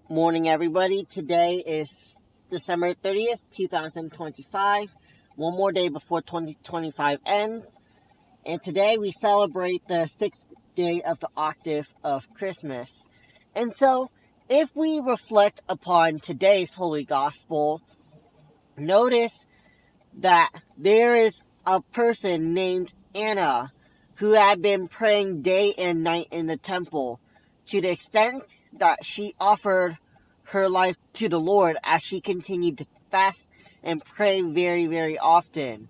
Morning, everybody. Today is December 30th, 2025. One more day before 2025 ends. And today we celebrate the 6th day of the octave of Christmas. And so, if we reflect upon today's Holy Gospel, notice that there is a person named Anna who had been praying day and night in the temple to the extent that she offered her life to the Lord as she continued to fast and pray very, very often.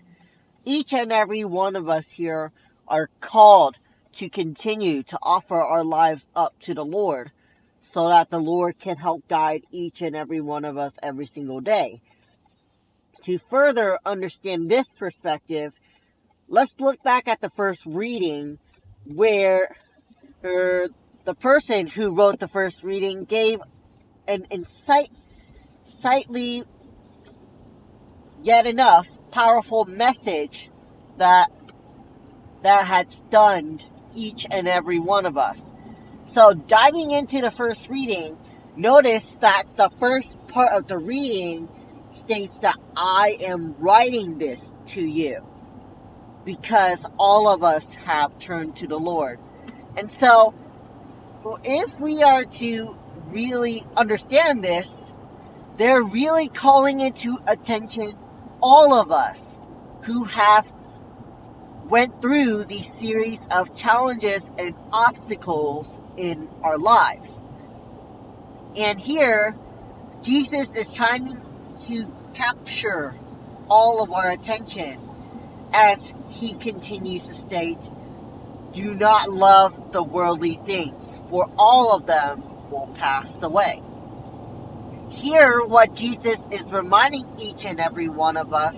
Each and every one of us here are called to continue to offer our lives up to the Lord so that the Lord can help guide each and every one of us every single day. To further understand this perspective, let's look back at the first reading where the person who wrote the first reading gave an insightly, yet enough, powerful message that had stunned each and every one of us. So diving into the first reading, notice that the first part of the reading states that I am writing this to you because all of us have turned to the Lord. And so, if we are to really understand this, they're really calling into attention all of us who have went through these series of challenges and obstacles in our lives. And here, Jesus is trying to capture all of our attention as he continues to state, do not love the worldly things, for all of them will pass away. Here, what Jesus is reminding each and every one of us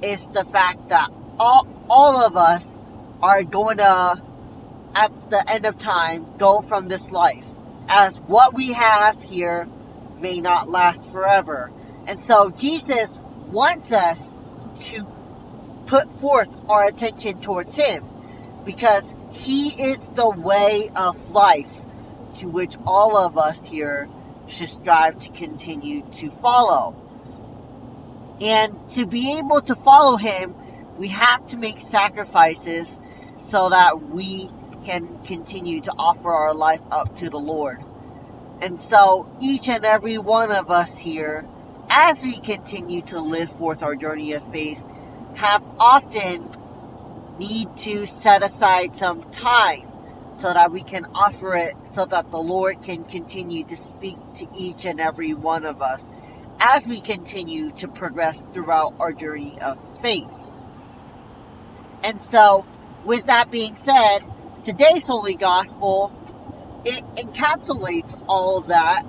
is the fact that all of us are going to, at the end of time, go from this life, as what we have here may not last forever. And so Jesus wants us to put forth our attention towards him because he is the way of life to which all of us here should strive to continue to follow. And to be able to follow him, we have to make sacrifices so that we can continue to offer our life up to the Lord. And so each and every one of us here, as we continue to live forth our journey of faith, have often need to set aside some time so that we can offer it, so that the Lord can continue to speak to each and every one of us as we continue to progress throughout our journey of faith. And so, with that being said, today's Holy Gospel, it encapsulates all of that,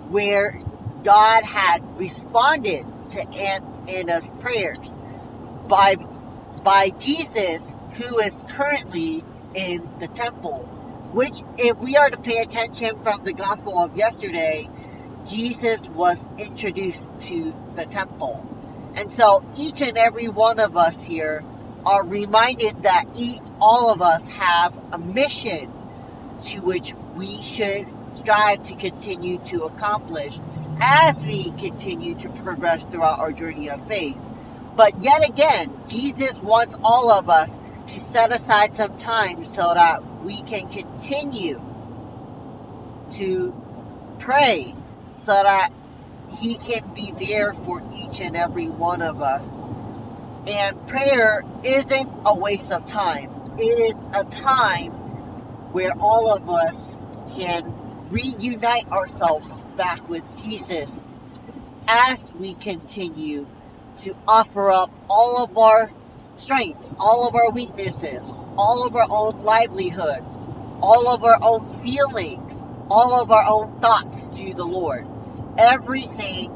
where God had responded to Anna's prayers by Jesus, who is currently in the temple. Which, if we are to pay attention from the Gospel of yesterday, Jesus was introduced to the temple. And so each and every one of us here are reminded that all of us have a mission to which we should strive to continue to accomplish as we continue to progress throughout our journey of faith. But yet again, Jesus wants all of us to set aside some time so that we can continue to pray so that he can be there for each and every one of us. And prayer isn't a waste of time. It is a time where all of us can reunite ourselves back with Jesus as we continue to offer up all of our strengths, all of our weaknesses, all of our own livelihoods, all of our own feelings, all of our own thoughts to the Lord. Everything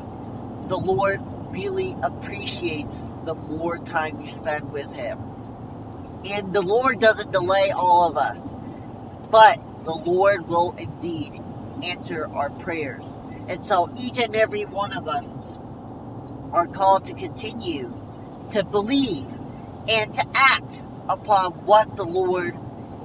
the Lord really appreciates the more time we spend with him. And the Lord doesn't delay all of us, but the Lord will indeed answer our prayers. And so each and every one of us are called to continue to believe and to act upon what the Lord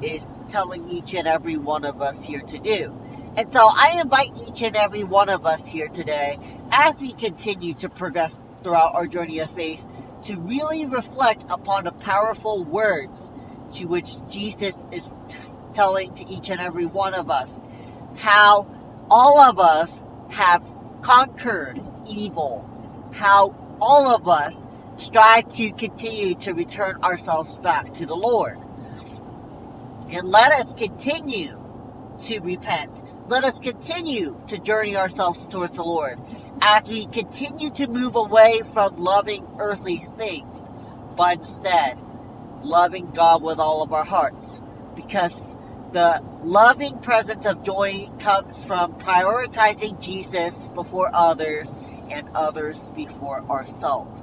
is telling each and every one of us here to do. And so I invite each and every one of us here today, as we continue to progress throughout our journey of faith, to really reflect upon the powerful words to which Jesus is telling to each and every one of us. How all of us have conquered evil. How all of us strive to continue to return ourselves back to the Lord. And let us continue to repent. Let us continue to journey ourselves towards the Lord as we continue to move away from loving earthly things, but instead loving God with all of our hearts. Because the loving presence of joy comes from prioritizing Jesus before others and others before ourselves.